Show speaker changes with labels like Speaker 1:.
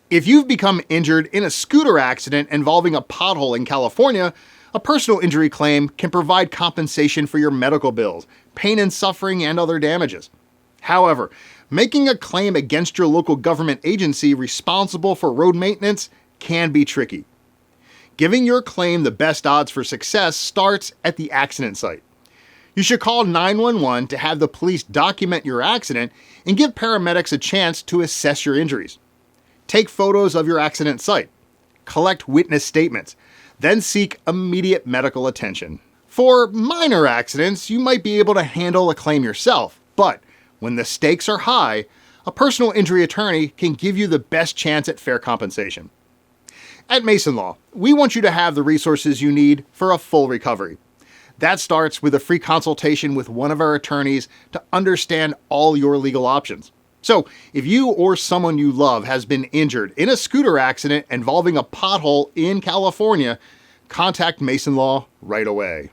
Speaker 1: If you've become injured in a scooter accident involving a pothole in California, a personal injury claim can provide compensation for your medical bills, pain and suffering, and other damages. However, making a claim against your local government agency responsible for road maintenance can be tricky. Giving your claim the best odds for success starts at the accident site. You should call 911 to have the police document your accident and give paramedics a chance to assess your injuries. Take photos of your accident site. Collect witness statements. Then seek immediate medical attention. For minor accidents, you might be able to handle a claim yourself, but when the stakes are high, a personal injury attorney can give you the best chance at fair compensation. At Maison Law, we want you to have the resources you need for a full recovery. That starts with a free consultation with one of our attorneys to understand all your legal options. So, if you or someone you love has been injured in a scooter accident involving a pothole in California, contact Maison Law right away.